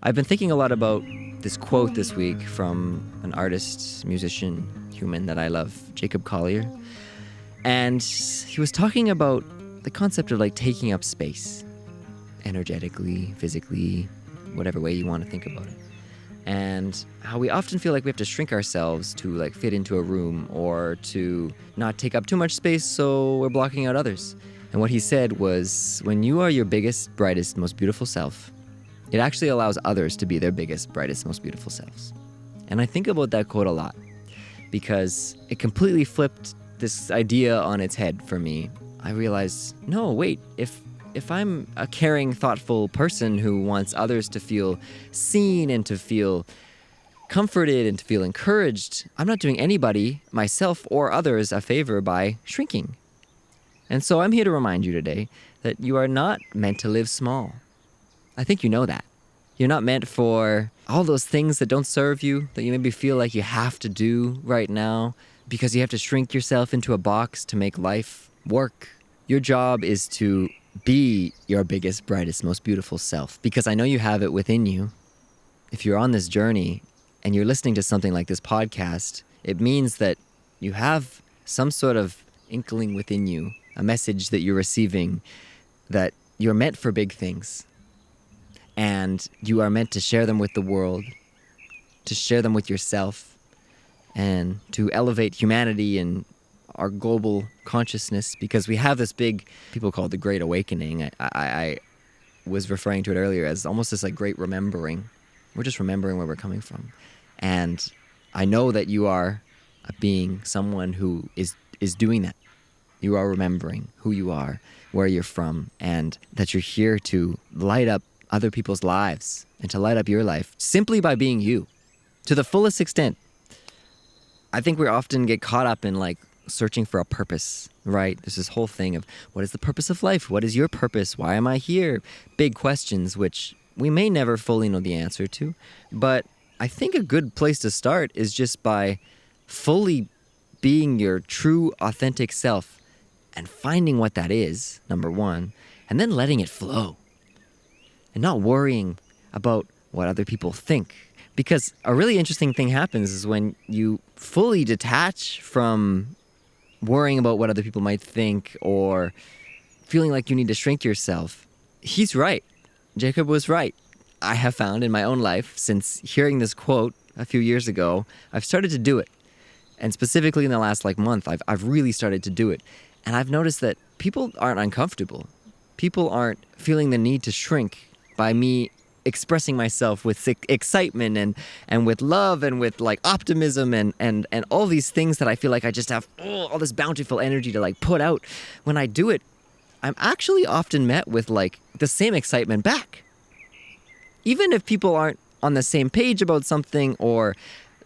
I've been thinking a lot about this quote this week from an artist, musician, human that I love, Jacob Collier. And he was talking about the concept of like taking up space, energetically, physically, whatever way you want to think about it. And how we often feel like we have to shrink ourselves to like fit into a room or to not take up too much space so we're blocking out others. And what he said was, when you are your biggest, brightest, most beautiful self, it actually allows others to be their biggest, brightest, most beautiful selves. And I think about that quote a lot because it completely flipped this idea on its head for me. I realized, no, wait, if I'm a caring, thoughtful person who wants others to feel seen and to feel comforted and to feel encouraged, I'm not doing anybody, myself or others, a favor by shrinking. And so I'm here to remind you today that you are not meant to live small. I think you know that. You're not meant for all those things that don't serve you, that you maybe feel like you have to do right now because you have to shrink yourself into a box to make life work. Your job is to be your biggest, brightest, most beautiful self, because I know you have it within you. If you're on this journey and you're listening to something like this podcast, it means that you have some sort of inkling within you, a message that you're receiving, that you're meant for big things. And you are meant to share them with the world, to share them with yourself, and to elevate humanity and our global consciousness, because we have this big, people call it the Great Awakening. I was referring to it earlier as almost this like great remembering. We're just remembering where we're coming from. And I know that you are a being, someone who is doing that. You are remembering who you are, where you're from, and that you're here to light up other people's lives and to light up your life simply by being you to the fullest extent. I think we often get caught up in like searching for a purpose, right? There's this whole thing of what is the purpose of life? What is your purpose? Why am I here? Big questions, which we may never fully know the answer to. But I think a good place to start is just by fully being your true, authentic self and finding what that is, number one, and then letting it flow and not worrying about what other people think. Because a really interesting thing happens is when you fully detach from worrying about what other people might think or feeling like you need to shrink yourself. He's right. Jacob was right. I have found in my own life, since hearing this quote a few years ago, I've started to do it. And specifically in the last month, I've really started to do it. And I've noticed that people aren't uncomfortable. People aren't feeling the need to shrink by me expressing myself with excitement and with love and with like optimism and all these things that I feel like I just have all this bountiful energy to like put out. When I do it, I'm actually often met with like the same excitement back. Even if people aren't on the same page about something, or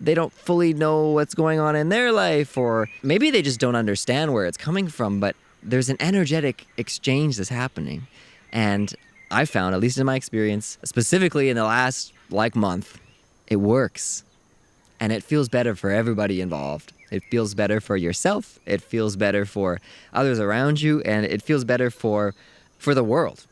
they don't fully know what's going on in their life, or maybe they just don't understand where it's coming from, but there's an energetic exchange that's happening. And I found, at least in my experience, specifically in the last month, it works. And it feels better for everybody involved. It feels better for yourself. It feels better for others around you. And it feels better for the world.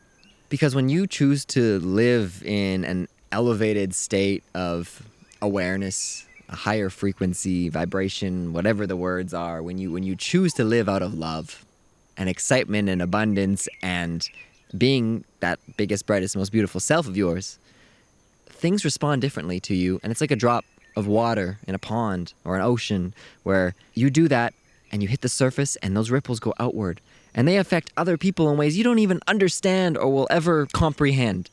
Because when you choose to live in an elevated state of awareness, a higher frequency, vibration, whatever the words are, when you choose to live out of love and excitement and abundance and being that biggest, brightest, most beautiful self of yours, things respond differently to you. And it's like a drop of water in a pond or an ocean where you do that and you hit the surface and those ripples go outward and they affect other people in ways you don't even understand or will ever comprehend.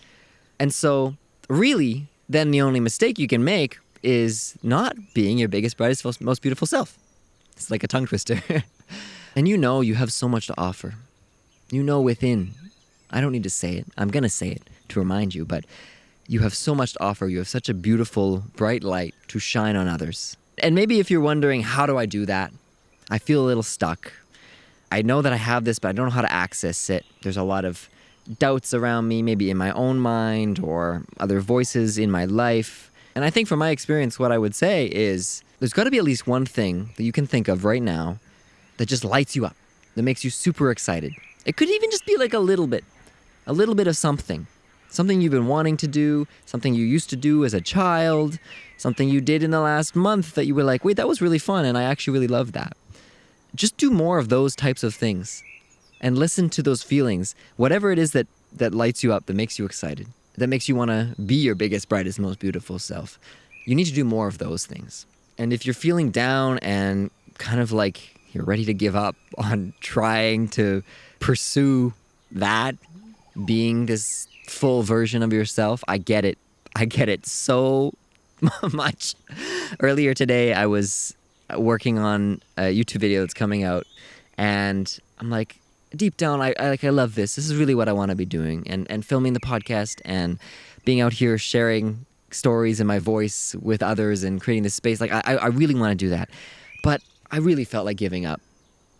And so really, then the only mistake you can make is not being your biggest, brightest, most beautiful self. It's like a tongue twister. And you know you have so much to offer. You know within. I don't need to say it. I'm going to say it to remind you, but you have so much to offer. You have such a beautiful, bright light to shine on others. And maybe if you're wondering, how do I do that? I feel a little stuck. I know that I have this, but I don't know how to access it. There's a lot of doubts around me, maybe in my own mind or other voices in my life. And I think from my experience, what I would say is there's got to be at least one thing that you can think of right now that just lights you up, that makes you super excited. It could even just be like a little bit of something. Something you've been wanting to do, something you used to do as a child, something you did in the last month that you were like, wait, that was really fun and I actually really loved that. Just do more of those types of things and listen to those feelings. Whatever it is that lights you up, that makes you excited, that makes you want to be your biggest, brightest, most beautiful self. You need to do more of those things. And if you're feeling down and kind of like you're ready to give up on trying to pursue that, being this full version of yourself, I get it. I get it so much. Earlier today, I was working on a YouTube video that's coming out, and I'm like, deep down, I love this. This is really what I want to be doing, and filming the podcast and being out here sharing stories in my voice with others and creating this space. Like, I really want to do that, but I really felt like giving up.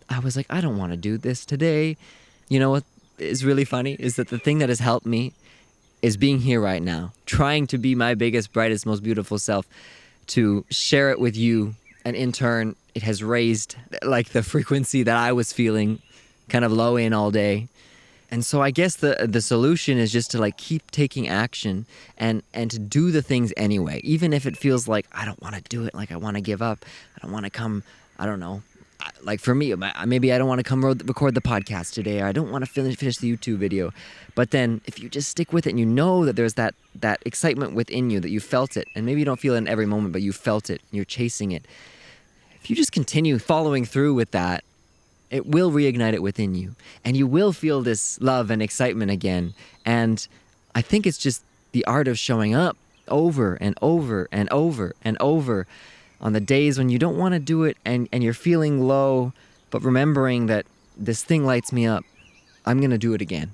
I was like, I don't want to do this today. You know what is really funny is that the thing that has helped me is being here right now, trying to be my biggest, brightest, most beautiful self, to share it with you. And in turn, it has raised like the frequency that I was feeling kind of low in all day. And so I guess the solution is just to like keep taking action and to do the things anyway, even if it feels like I don't want to do it, like I want to give up. I don't want to come, I don't know. Like for me, maybe I don't want to come record the podcast today, or I don't want to finish the YouTube video. But then if you just stick with it and you know that there's that excitement within you, that you felt it, and maybe you don't feel it in every moment, but you felt it and you're chasing it. If you just continue following through with that, it will reignite it within you, and you will feel this love and excitement again. And I think it's just the art of showing up over and over and over and over on the days when you don't want to do it and you're feeling low, but remembering that this thing lights me up. I'm going to do it again.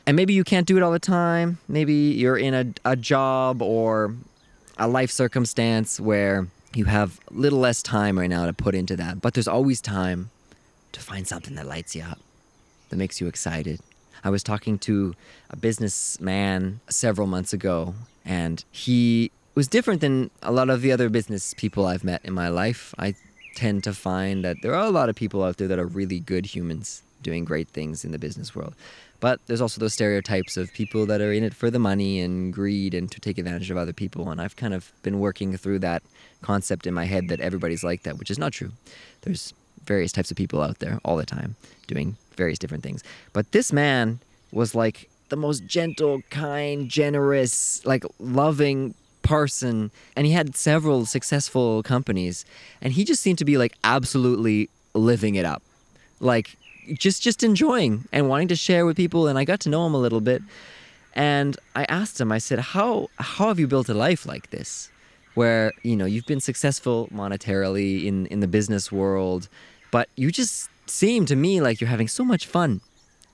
And maybe you can't do it all the time. Maybe you're in a job or a life circumstance where you have a little less time right now to put into that. But there's always time to find something that lights you up, that makes you excited. I was talking to a businessman several months ago, and he was different than a lot of the other business people I've met in my life. I tend to find that there are a lot of people out there that are really good humans doing great things in the business world. But there's also those stereotypes of people that are in it for the money and greed and to take advantage of other people. And I've kind of been working through that concept in my head that everybody's like that, which is not true. There's various types of people out there all the time doing various different things. But this man was like the most gentle, kind, generous, like loving person, and he had several successful companies, and he just seemed to be like absolutely living it up, like just enjoying and wanting to share with people. And I got to know him a little bit, and I asked him, I said, how have you built a life like this, where, you know, you've been successful monetarily in the business world, but you just seem to me like you're having so much fun,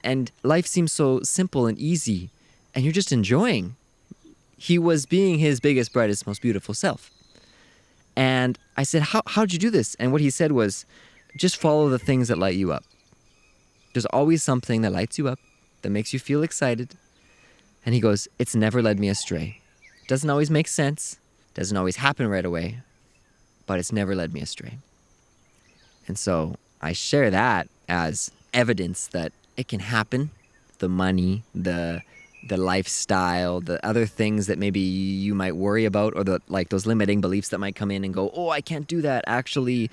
and life seems so simple and easy, and you're just enjoying. He was being his biggest, brightest, most beautiful self. And I said, how'd you do this? And what he said was, just follow the things that light you up. There's always something that lights you up, that makes you feel excited. And he goes, it's never led me astray. Doesn't always make sense, doesn't always happen right away, but it's never led me astray. And so I share that as evidence that it can happen. The money, the lifestyle, the other things that maybe you might worry about, or like those limiting beliefs that might come in and go, oh, I can't do that. Actually,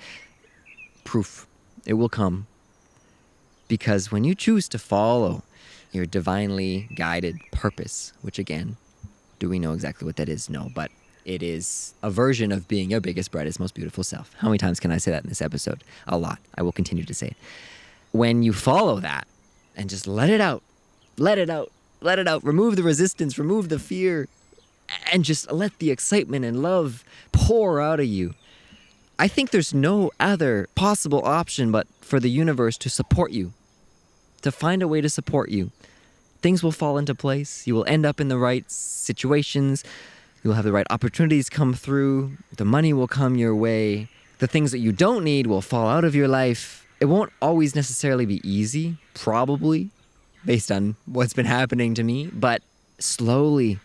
proof, it will come. Because when you choose to follow your divinely guided purpose, which again, do we know exactly what that is? No, but it is a version of being your biggest, brightest, most beautiful self. How many times can I say that in this episode? A lot. I will continue to say it. When you follow that and just let it out, let it out, let it out, remove the resistance, remove the fear, and just let the excitement and love pour out of you. I think there's no other possible option but for the universe to support you, to find a way to support you. Things will fall into place. You will end up in the right situations. You'll have the right opportunities come through. The money will come your way. The things that you don't need will fall out of your life. It won't always necessarily be easy, probably, based on what's been happening to me, but slowly,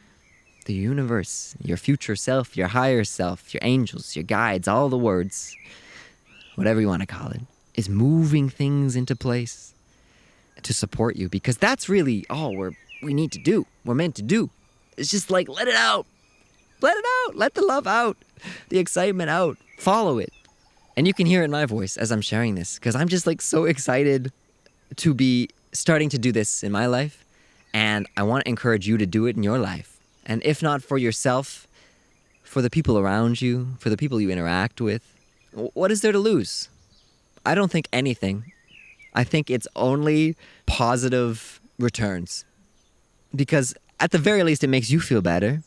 the universe, your future self, your higher self, your angels, your guides, all the words, whatever you want to call it, is moving things into place to support you, because that's really all we're we need to do. We're meant to do. It's just like, let it out. Let it out. Let the love out. The excitement out. Follow it. And you can hear it in my voice as I'm sharing this, because I'm just like so excited to be starting to do this in my life. And I want to encourage you to do it in your life. And if not for yourself, for the people around you, for the people you interact with, what is there to lose? I don't think anything. I think it's only positive returns. Because at the very least, it makes you feel better.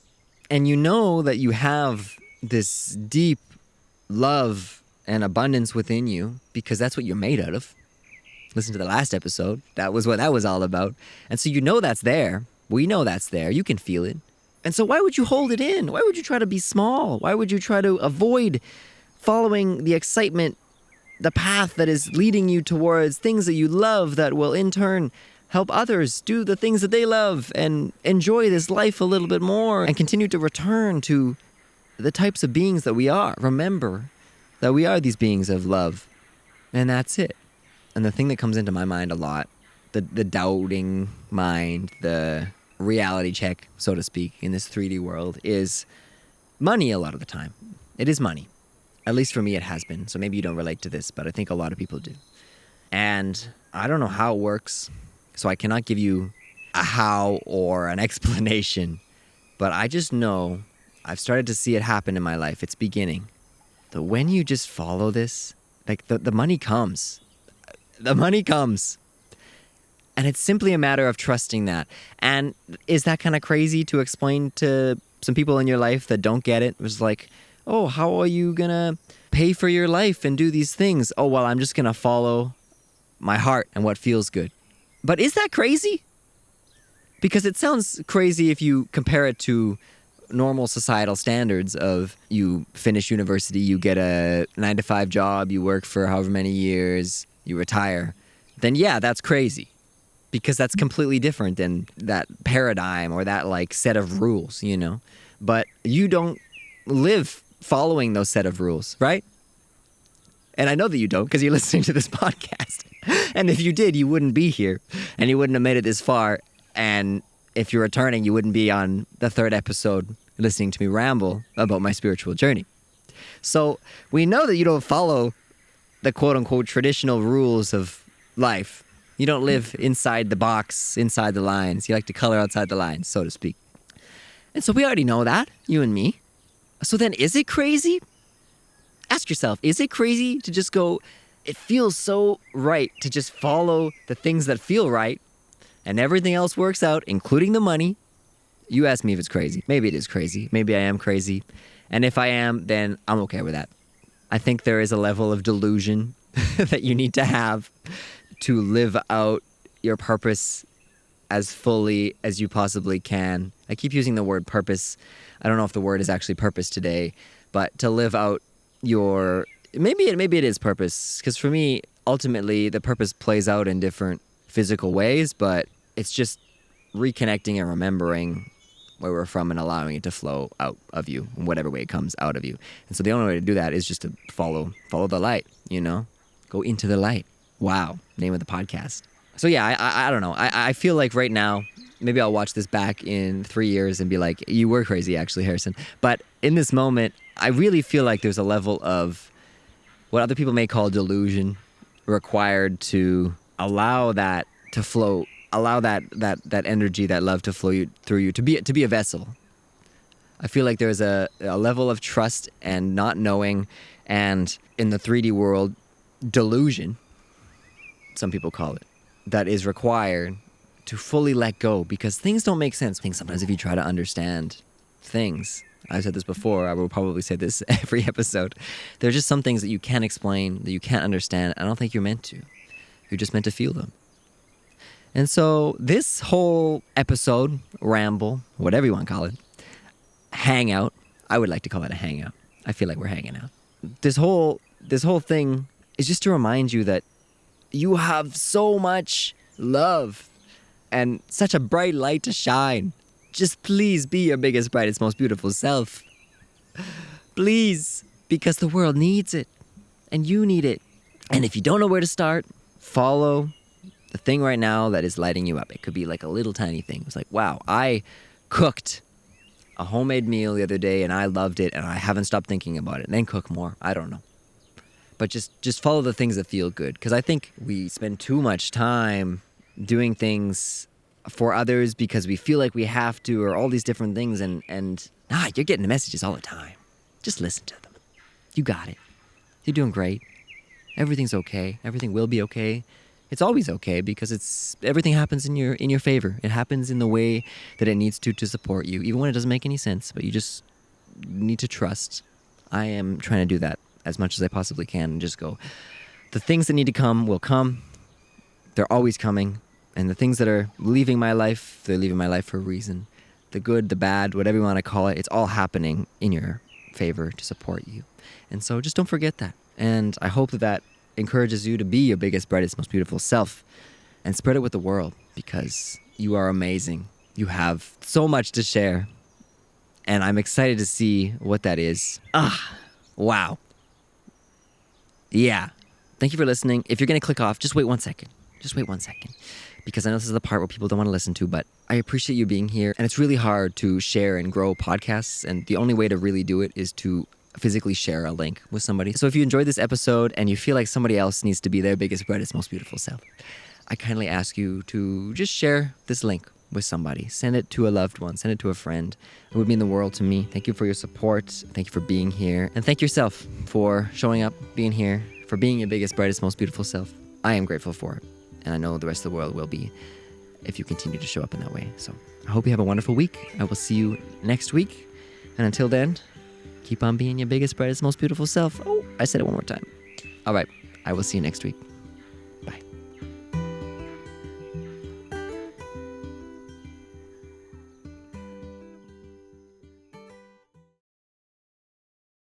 And you know that you have this deep love and abundance within you, because that's what you're made out of. Listen to the last episode. That was what that was all about. And so you know that's there. We know that's there. You can feel it. And so why would you hold it in? Why would you try to be small? Why would you try to avoid following the excitement, the path that is leading you towards things that you love that will in turn help others do the things that they love and enjoy this life a little bit more and continue to return to the types of beings that we are? Remember that we are these beings of love. And that's it. And the thing that comes into my mind a lot, the doubting mind, the reality check, so to speak, in this 3D world is money a lot of the time. It is money. At least for me, it has been. So maybe you don't relate to this, but I think a lot of people do. And I don't know how it works, so I cannot give you a how or an explanation, but I just know I've started to see it happen in my life. It's beginning. That when you just follow this, like the money comes. The money comes. And it's simply a matter of trusting that. And is that kind of crazy to explain to some people in your life that don't get it? It was like, oh, how are you going to pay for your life and do these things? Oh, well, I'm just going to follow my heart and what feels good. But is that crazy? Because it sounds crazy if you compare it to normal societal standards of you finish university, you get a 9-to-5 job, you work for however many years, you retire. Then yeah, that's crazy. Because that's completely different than that paradigm or that like set of rules, you know? But you don't live following those set of rules, right? And I know that you don't, because you're listening to this podcast. And if you did, you wouldn't be here. And you wouldn't have made it this far. And if you're returning, you wouldn't be on the 3rd episode listening to me ramble about my spiritual journey. So we know that you don't follow the quote-unquote traditional rules of life. You don't live inside the box, inside the lines. You like to color outside the lines, so to speak. And so we already know that, you and me. So then is it crazy? Ask yourself, is it crazy to just go, it feels so right to just follow the things that feel right and everything else works out, including the money? You ask me if it's crazy. Maybe it is crazy. Maybe I am crazy. And if I am, then I'm okay with that. I think there is a level of delusion that you need to have to live out your purpose as fully as you possibly can. I keep using the word purpose. I don't know if the word is actually purpose today, but to live out your, maybe it is purpose. Because for me, ultimately, the purpose plays out in different physical ways, but it's just reconnecting and remembering where we're from and allowing it to flow out of you in whatever way it comes out of you. And so the only way to do that is just to follow the light, you know? Go into the light. Wow, name of the podcast. So yeah, I don't know. I feel like right now, maybe I'll watch this back in 3 years and be like, you were crazy actually, Harrison. But in this moment, I really feel like there's a level of what other people may call delusion required to allow that to flow, allow that energy, that love to flow through you, to be a vessel. I feel like there's a level of trust and not knowing, and in the 3D world, delusion, some people call it, that is required to fully let go, because things don't make sense. I think sometimes if you try to understand things, I've said this before, I will probably say this every episode, there are just some things that you can't explain, that you can't understand. I don't think you're meant to. You're just meant to feel them. And so this whole episode, ramble, whatever you want to call it, hangout, I would like to call it a hangout. I feel like we're hanging out. This whole thing is just to remind you that you have so much love and such a bright light to shine. Just please be your biggest, brightest, most beautiful self. Please, because the world needs it and you need it. And if you don't know where to start, follow the thing right now that is lighting you up. It could be like a little tiny thing. It's like, wow, I cooked a homemade meal the other day and I loved it and I haven't stopped thinking about it. And then cook more. I don't know. But just follow the things that feel good. Because I think we spend too much time doing things for others because we feel like we have to, or all these different things. And you're getting the messages all the time. Just listen to them. You got it. You're doing great. Everything's okay. Everything will be okay. It's always okay because everything happens in your favor. It happens in the way that it needs to support you, even when it doesn't make any sense. But you just need to trust. I am trying to do that as much as I possibly can and just go, the things that need to come will come. They're always coming. And the things that are leaving my life, they're leaving my life for a reason. The good, the bad, whatever you want to call it, it's all happening in your favor to support you. And so just don't forget that. And I hope that encourages you to be your biggest, brightest, most beautiful self and spread it with the world because you are amazing. You have so much to share. And I'm excited to see what that is. Wow. Yeah. Thank you for listening. If you're going to click off, just wait 1 second. Just wait 1 second. Because I know this is the part where people don't want to listen to, but I appreciate you being here. And it's really hard to share and grow podcasts. And the only way to really do it is to physically share a link with somebody. So if you enjoyed this episode and you feel like somebody else needs to be their biggest, brightest, most beautiful self, I kindly ask you to just share this link with somebody. Send it to a loved one. Send it to a friend. It would mean the world to me. Thank you for your support. Thank you for being here. And thank yourself for showing up, being here, for being your biggest, brightest, most beautiful self. I am grateful for it. And I know the rest of the world will be if you continue to show up in that way. So I hope you have a wonderful week. I will see you next week. And until then, keep on being your biggest, brightest, most beautiful self. Oh, I said it one more time. All right. I will see you next week.